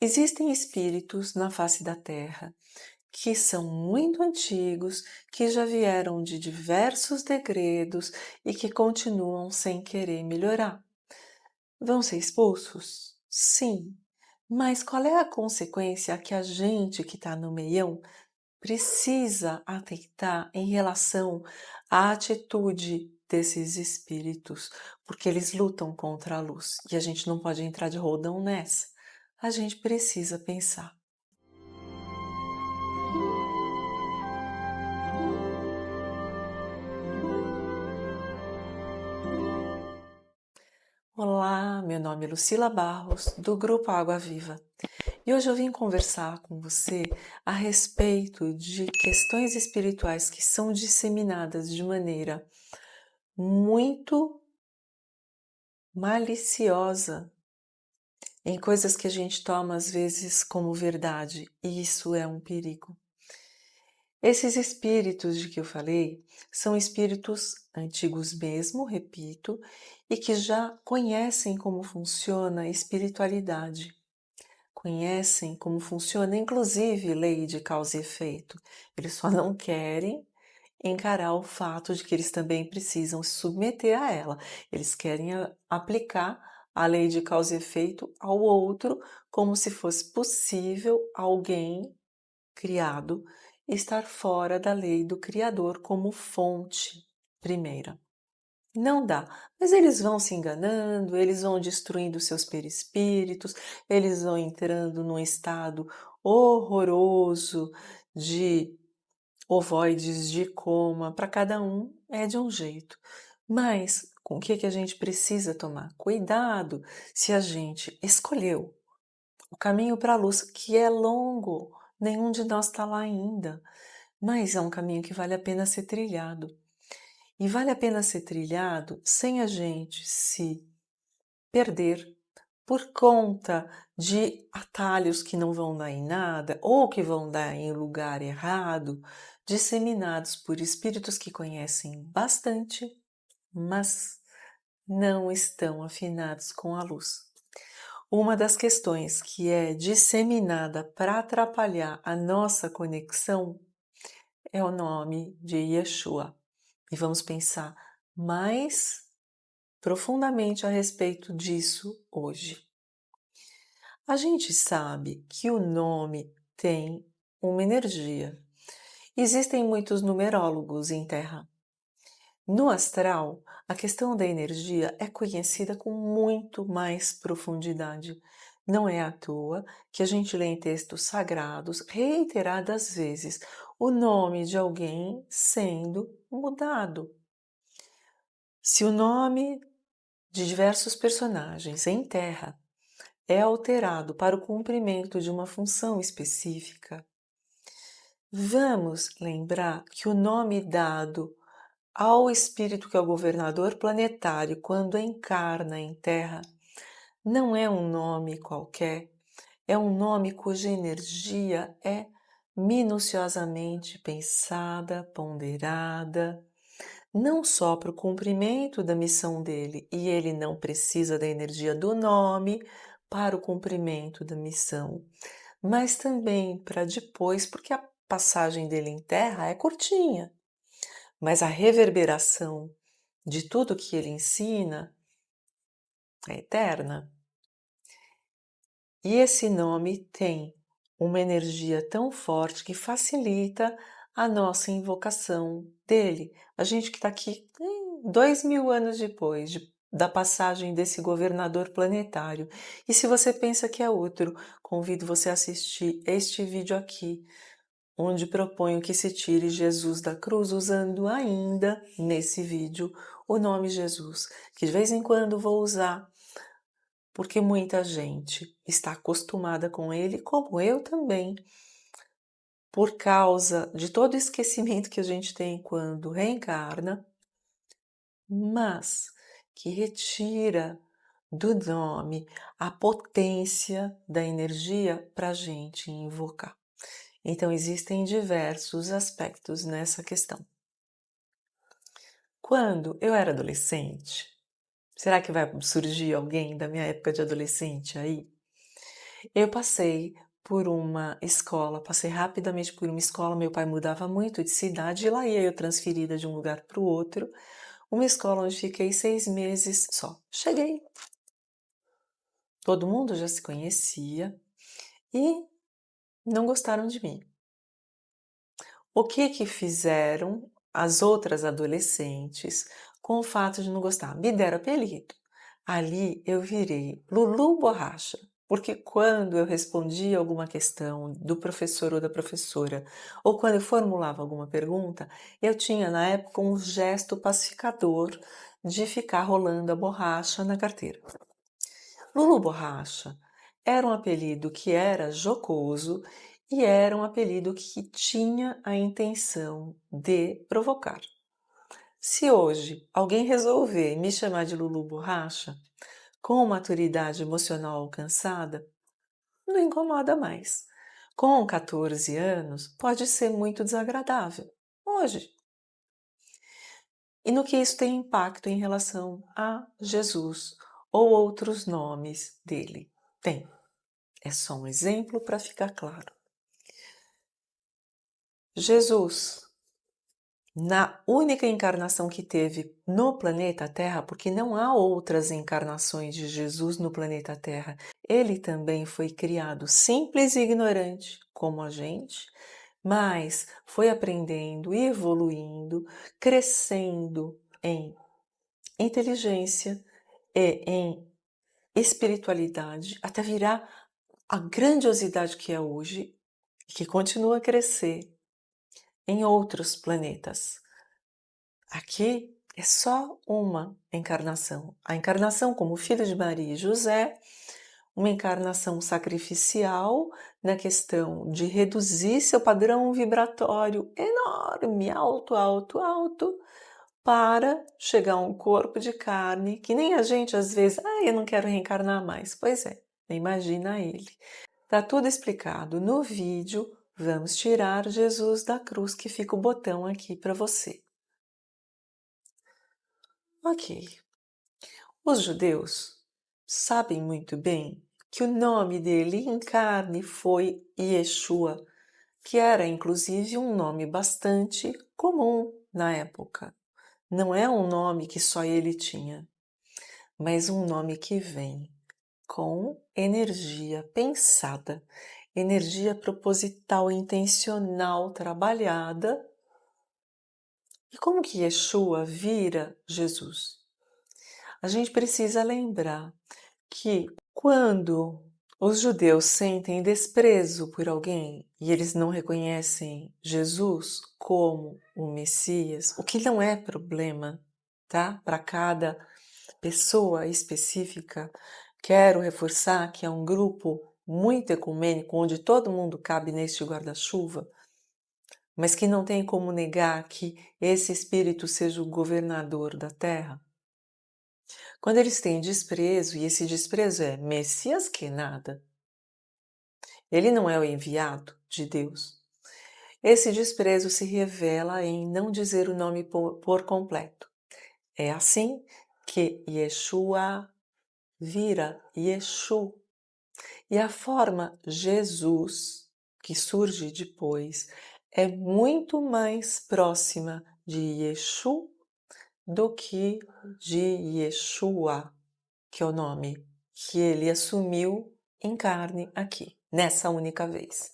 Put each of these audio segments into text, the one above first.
Existem espíritos na face da Terra que são muito antigos, que já vieram de diversos degredos e que continuam sem querer melhorar. Vão ser expulsos? Sim. Mas qual é a consequência que a gente que está no meião precisa atentar em relação à atitude desses espíritos? Porque eles lutam contra a luz e a gente não pode entrar de roldão nessa. A gente precisa pensar. Olá, meu nome é Lucila Barros, do Grupo Água Viva, e hoje eu vim conversar com você a respeito de questões espirituais que são disseminadas de maneira muito maliciosa em coisas que a gente toma às vezes como verdade, e isso é um perigo. Esses espíritos de que eu falei são espíritos antigos mesmo, repito, e que já conhecem como funciona a espiritualidade. Conhecem como funciona, inclusive, lei de causa e efeito. Eles só não querem encarar o fato de que eles também precisam se submeter a ela. Eles querem aplicar a lei de causa e efeito ao outro, como se fosse possível alguém criado estar fora da lei do Criador como fonte primeira. Não dá, mas eles vão se enganando, eles vão destruindo seus perispíritos, eles vão entrando num estado horroroso de ovoides de coma, para cada um é de um jeito. Mas com o que a gente precisa tomar? Cuidado se a gente escolheu o caminho para a luz, que é longo, nenhum de nós está lá ainda, mas é um caminho que vale a pena ser trilhado. E vale a pena ser trilhado sem a gente se perder por conta de atalhos que não vão dar em nada ou que vão dar em lugar errado, disseminados por espíritos que conhecem bastante, mas não estão afinados com a luz. Uma das questões que é disseminada para atrapalhar a nossa conexão é o nome de Yeshua. E vamos pensar mais profundamente a respeito disso hoje. A gente sabe que o nome tem uma energia. Existem muitos numerólogos em Terra. No astral, a questão da energia é conhecida com muito mais profundidade. Não é à toa que a gente lê em textos sagrados reiteradas vezes o nome de alguém sendo mudado. Se o nome de diversos personagens em Terra é alterado para o cumprimento de uma função específica, vamos lembrar que o nome dado ao espírito que é o governador planetário quando encarna em Terra não é um nome qualquer, é um nome cuja energia é minuciosamente pensada, ponderada, não só para o cumprimento da missão dele, e ele não precisa da energia do nome para o cumprimento da missão, mas também para depois, porque a passagem dele em Terra é curtinha, mas a reverberação de tudo que ele ensina é eterna. E esse nome tem uma energia tão forte que facilita a nossa invocação dele. A gente que está aqui 2000 anos depois da passagem desse governador planetário. E se você pensa que é outro, convido você a assistir este vídeo aqui, onde proponho que se tire Jesus da cruz, usando ainda, nesse vídeo, o nome Jesus, que de vez em quando vou usar, porque muita gente está acostumada com ele, como eu também, por causa de todo o esquecimento que a gente tem quando reencarna, mas que retira do nome a potência da energia para a gente invocar. Então, existem diversos aspectos nessa questão. Quando eu era adolescente, será que vai surgir alguém da minha época de adolescente aí? Eu passei por uma escola, passei rapidamente por uma escola, meu pai mudava muito de cidade e lá ia eu transferida de um lugar para o outro. Uma escola onde fiquei 6 meses só. Cheguei, todo mundo já se conhecia e não gostaram de mim. O que que fizeram as outras adolescentes com o fato de não gostar? Me deram apelido. Ali eu virei Lulu Borracha, porque quando eu respondia alguma questão do professor ou da professora, ou quando eu formulava alguma pergunta, eu tinha na época um gesto pacificador de ficar rolando a borracha na carteira. Lulu Borracha era um apelido que era jocoso e era um apelido que tinha a intenção de provocar. Se hoje alguém resolver me chamar de Lulu Borracha, com maturidade emocional alcançada, não incomoda mais. Com 14 anos, pode ser muito desagradável. Hoje. E no que isso tem impacto em relação a Jesus ou outros nomes dele? Tem. É só um exemplo para ficar claro. Jesus, na única encarnação que teve no planeta Terra, porque não há outras encarnações de Jesus no planeta Terra, ele também foi criado simples e ignorante, como a gente, mas foi aprendendo, evoluindo, crescendo em inteligência e em espiritualidade, até virar a grandiosidade que é hoje e que continua a crescer em outros planetas. Aqui é só uma encarnação. A encarnação como filho de Maria e José, uma encarnação sacrificial na questão de reduzir seu padrão vibratório enorme, alto, alto, alto, para chegar a um corpo de carne que nem a gente às vezes, eu não quero reencarnar mais. Pois é, imagina ele. Tá tudo explicado no vídeo. Vamos tirar Jesus da cruz, que fica o botão aqui para você. Ok. Os judeus sabem muito bem que o nome dele em carne foi Yeshua, que era inclusive um nome bastante comum na época. Não é um nome que só ele tinha, mas um nome que vem com energia pensada, energia proposital, intencional, trabalhada. E como que Yeshua vira Jesus? A gente precisa lembrar que quando os judeus sentem desprezo por alguém e eles não reconhecem Jesus como o Messias, o que não é problema, tá? Para cada pessoa específica, quero reforçar que é um grupo muito ecumênico, onde todo mundo cabe neste guarda-chuva, mas que não tem como negar que esse espírito seja o governador da Terra. Quando eles têm desprezo, e esse desprezo é Messias que nada, ele não é o enviado de Deus. Esse desprezo se revela em não dizer o nome por completo. É assim que Yeshua vira Yeshu. E a forma Jesus, que surge depois, é muito mais próxima de Yeshu do que de Yeshua, que é o nome que ele assumiu em carne aqui, nessa única vez.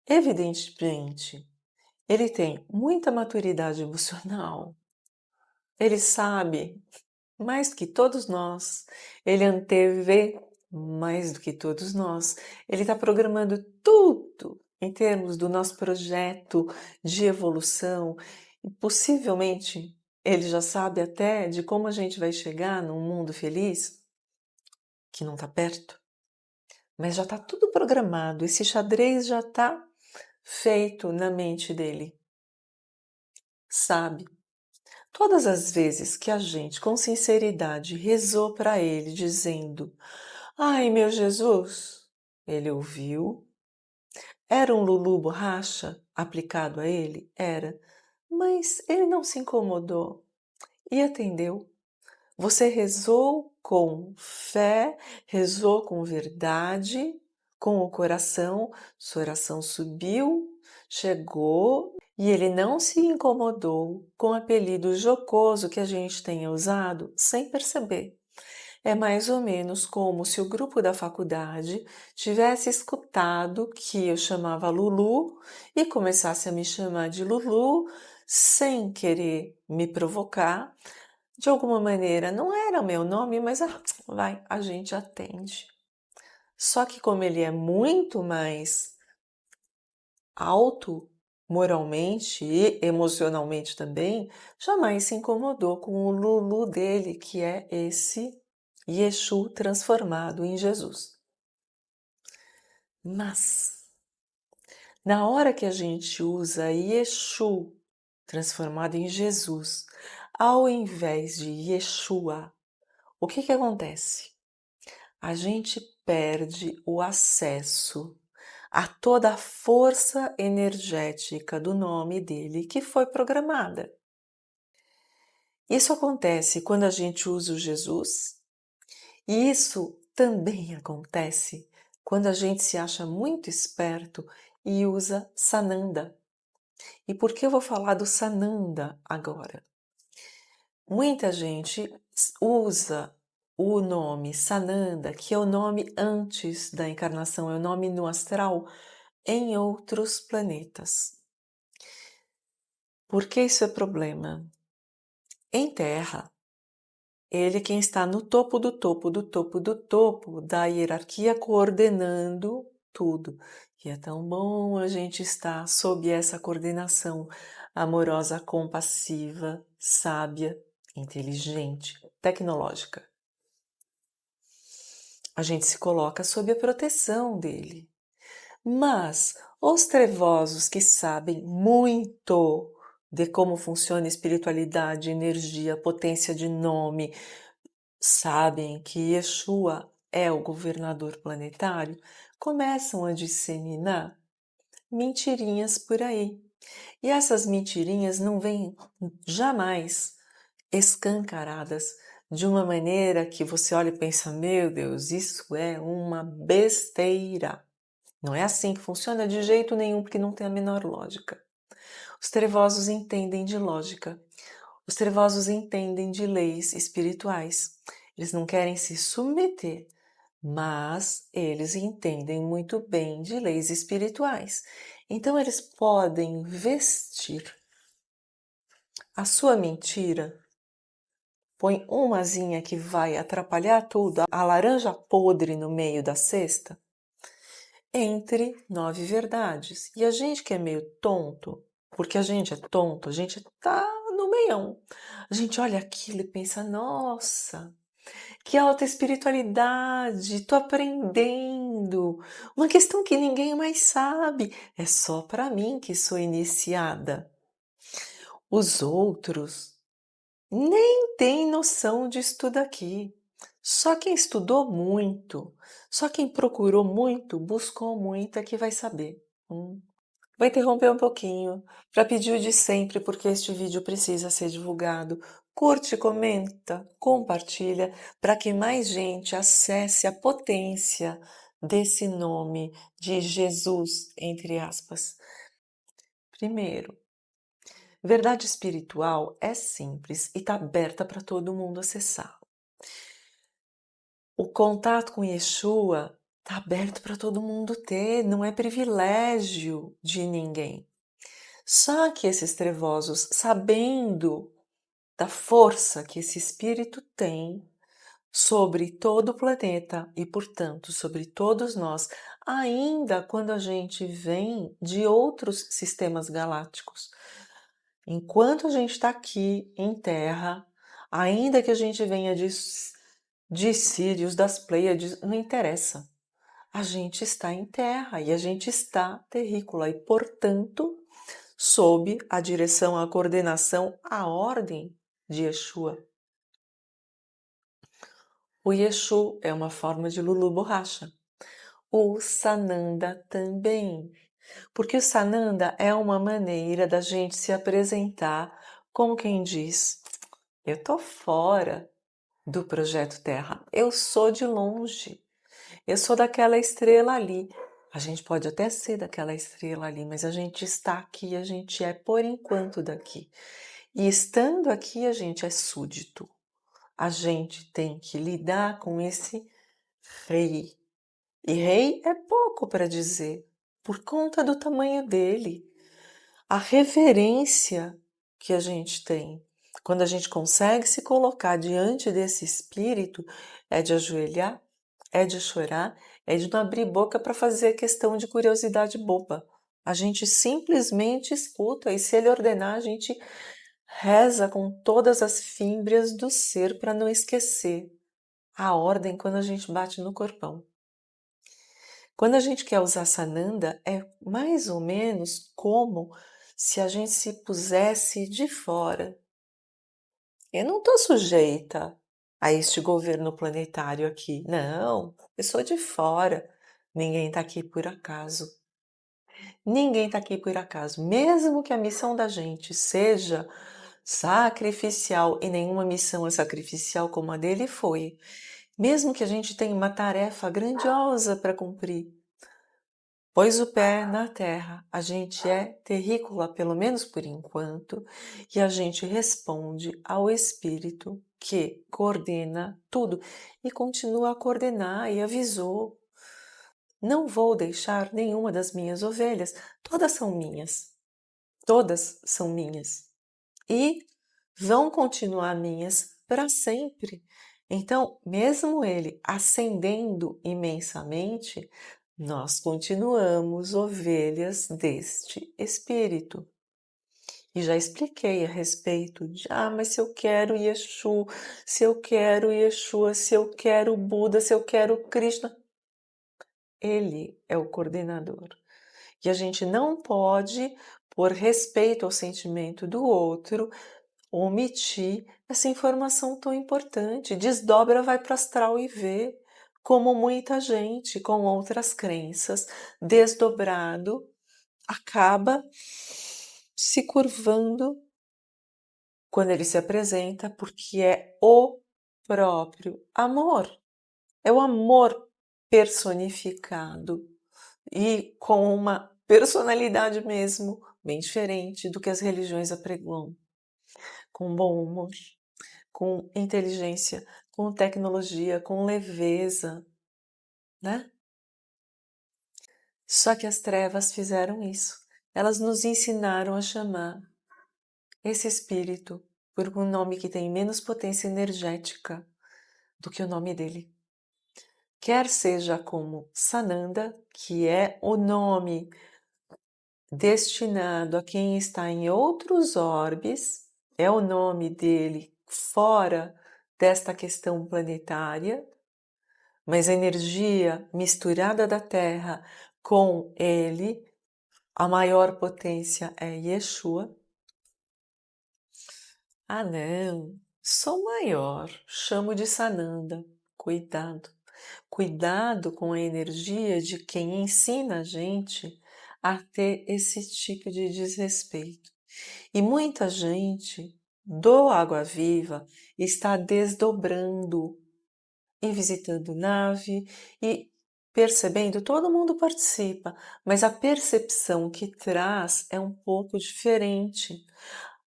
Evidentemente, ele tem muita maturidade emocional, ele sabe mais do que todos nós, ele antevê mais do que todos nós, ele está programando tudo em termos do nosso projeto de evolução e possivelmente ele já sabe até de como a gente vai chegar num mundo feliz, que não está perto, mas já está tudo programado, esse xadrez já está feito na mente dele, sabe? Todas as vezes que a gente, com sinceridade, rezou para ele dizendo: "Ai, meu Jesus", ele ouviu. Era um Lulu borracha aplicado a ele? Era. Mas ele não se incomodou e atendeu. Você rezou com fé, rezou com verdade, com o coração, sua oração subiu, chegou e ele não se incomodou com o apelido jocoso que a gente tenha usado sem perceber. É mais ou menos como se o grupo da faculdade tivesse escutado que eu chamava Lulu e começasse a me chamar de Lulu sem querer me provocar. De alguma maneira, não era o meu nome, mas vai, a gente atende. Só que como ele é muito mais alto moralmente e emocionalmente também, jamais se incomodou com o Lulu dele, que é esse Yeshu transformado em Jesus. Mas, na hora que a gente usa Yeshu transformado em Jesus, ao invés de Yeshua, o que acontece? A gente perde o acesso a toda a força energética do nome dele que foi programada. Isso acontece quando a gente usa o Jesus, e isso também acontece quando a gente se acha muito esperto e usa Sananda. E por que eu vou falar do Sananda agora? Muita gente usa o nome Sananda, que é o nome antes da encarnação, é o nome no astral, em outros planetas. Por que isso é problema? Em Terra, ele é quem está no topo do topo do topo do topo da hierarquia coordenando tudo. E é tão bom a gente estar sob essa coordenação amorosa, compassiva, sábia, inteligente, tecnológica. A gente se coloca sob a proteção dele. Mas os trevosos que sabem muito de como funciona espiritualidade, energia, potência de nome, sabem que Yeshua é o governador planetário, começam a disseminar mentirinhas por aí. E essas mentirinhas não vêm jamais escancaradas de uma maneira que você olha e pensa: meu Deus, isso é uma besteira. Não é assim que funciona de jeito nenhum, porque não tem a menor lógica. Os trevosos entendem de lógica. Os trevosos entendem de leis espirituais. Eles não querem se submeter, mas eles entendem muito bem de leis espirituais. Então eles podem vestir a sua mentira, põe umazinha que vai atrapalhar tudo, a laranja podre no meio da cesta, entre 9 verdades. E a gente que é meio tonto, porque a gente é tonto, a gente tá no meião. A gente olha aquilo e pensa: nossa, que alta espiritualidade, tô aprendendo. Uma questão que ninguém mais sabe, é só para mim que sou iniciada. Os outros nem têm noção disso tudo aqui. Só quem estudou muito, só quem procurou muito, buscou muito é que vai saber. Vou interromper um pouquinho para pedir o de sempre, porque este vídeo precisa ser divulgado. Curte, comenta, compartilha para que mais gente acesse a potência desse nome de Jesus, entre aspas. Primeiro, verdade espiritual é simples e está aberta para todo mundo acessar. O contato com Yeshua está aberto para todo mundo ter, não é privilégio de ninguém. Só que esses trevosos, sabendo da força que esse espírito tem sobre todo o planeta e, portanto, sobre todos nós, ainda quando a gente vem de outros sistemas galácticos, enquanto a gente está aqui em Terra, ainda que a gente venha de Sírios, das Pleiades, não interessa. A gente está em Terra e a gente está terrícola e, portanto, sob a direção, a coordenação, a ordem de Yeshua. O Yeshu é uma forma de Lulu Borracha. O Sananda também, porque o Sananda é uma maneira da gente se apresentar como quem diz: eu tô fora, do Projeto Terra. Eu sou de longe. Eu sou daquela estrela ali. A gente pode até ser daquela estrela ali, mas a gente está aqui, a gente é por enquanto daqui. E estando aqui, a gente é súdito. A gente tem que lidar com esse rei. E rei é pouco para dizer, por conta do tamanho dele. A reverência que a gente tem quando a gente consegue se colocar diante desse espírito é de ajoelhar, é de chorar, é de não abrir boca para fazer questão de curiosidade boba. A gente simplesmente escuta e se ele ordenar, a gente reza com todas as fímbrias do ser para não esquecer a ordem quando a gente bate no corpão. Quando a gente quer usar Sananda, é mais ou menos como se a gente se pusesse de fora. Eu não estou sujeita a este governo planetário aqui. Não, eu sou de fora. Ninguém está aqui por acaso. Ninguém está aqui por acaso. Mesmo que a missão da gente seja sacrificial, e nenhuma missão é sacrificial como a dele foi, mesmo que a gente tenha uma tarefa grandiosa para cumprir, pôs o pé na terra, a gente é terrícola, pelo menos por enquanto, e a gente responde ao Espírito que coordena tudo e continua a coordenar e avisou. Não vou deixar nenhuma das minhas ovelhas, todas são minhas e vão continuar minhas para sempre. Então, mesmo ele ascendendo imensamente, nós continuamos ovelhas deste espírito. E já expliquei a respeito de, mas se eu quero Yeshu, se eu quero Yeshua, se eu quero Buda, se eu quero Krishna, ele é o coordenador. E a gente não pode, por respeito ao sentimento do outro, omitir essa informação tão importante. Desdobra, vai para o astral e vê, como muita gente com outras crenças, desdobrado, acaba se curvando quando ele se apresenta, porque é o próprio amor. É o amor personificado e com uma personalidade mesmo bem diferente do que as religiões apregoam, com bom humor, com inteligência, com tecnologia, com leveza, né? Só que as trevas fizeram isso. Elas nos ensinaram a chamar esse espírito por um nome que tem menos potência energética do que o nome dele. Quer seja como Sananda, que é o nome destinado a quem está em outros orbes, é o nome dele fora desta questão planetária, mas a energia misturada da Terra com ele, a maior potência é Yeshua. Ah, não, sou maior, chamo de Sananda. Cuidado. Cuidado com a energia de quem ensina a gente a ter esse tipo de desrespeito. E muita gente do Água Viva está desdobrando e visitando nave e percebendo, todo mundo participa, mas a percepção que traz é um pouco diferente.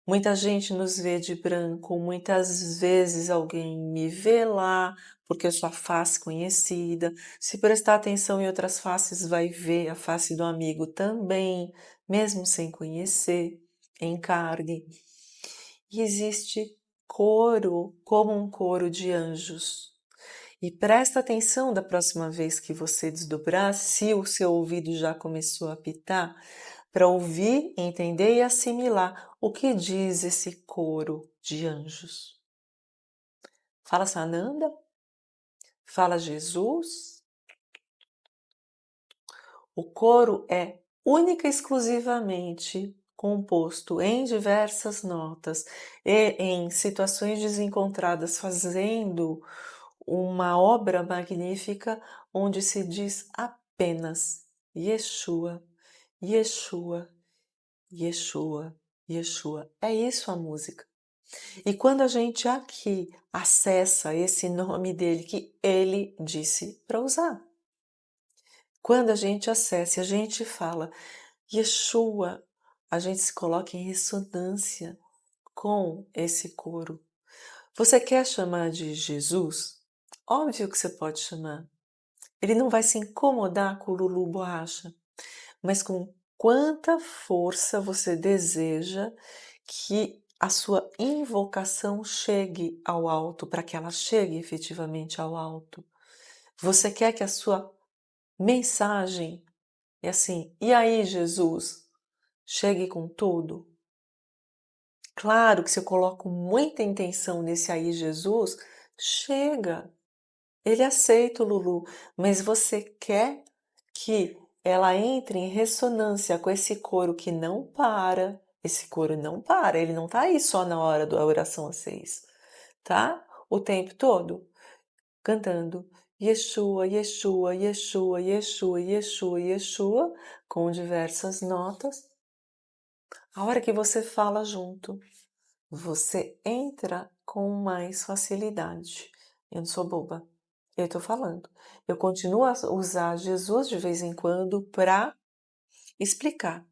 Muita gente nos vê de branco, muitas vezes alguém me vê lá, porque eu sou a face conhecida. Se prestar atenção em outras faces, vai ver a face do amigo também, mesmo sem conhecer, em carne. E existe coro, como um coro de anjos. E presta atenção da próxima vez que você desdobrar, se o seu ouvido já começou a apitar, para ouvir, entender e assimilar o que diz esse coro de anjos. Fala Sananda? Fala Jesus? O coro é única e exclusivamente composto em diversas notas e em situações desencontradas, fazendo uma obra magnífica onde se diz apenas Yeshua, Yeshua, Yeshua, Yeshua. É isso a música. E quando a gente aqui acessa esse nome dele que ele disse para usar, quando a gente acessa e a gente fala Yeshua, a gente se coloca em ressonância com esse coro. Você quer chamar de Jesus? Óbvio que você pode chamar. Ele não vai se incomodar com o Lulu Borracha, mas com quanta força você deseja que a sua invocação chegue ao alto, para que ela chegue efetivamente ao alto. Você quer que a sua mensagem é assim, e aí, Jesus, chegue com tudo? Claro que se eu coloco muita intenção nesse aí, Jesus, chega. Ele aceita o Lulu, mas você quer que ela entre em ressonância com esse coro que não para. Esse coro não para, ele não tá aí só na hora da oração às 6, tá? O tempo todo cantando Yeshua, Yeshua, Yeshua, Yeshua, Yeshua, Yeshua, com diversas notas. A hora que você fala junto, você entra com mais facilidade. Eu não sou boba. Eu estou falando. Eu continuo a usar Jesus de vez em quando para explicar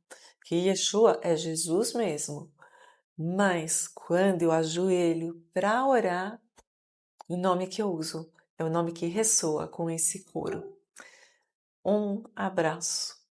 que Yeshua é Jesus mesmo. Mas quando eu ajoelho para orar, o nome que eu uso é o nome que ressoa com esse coro. Um abraço.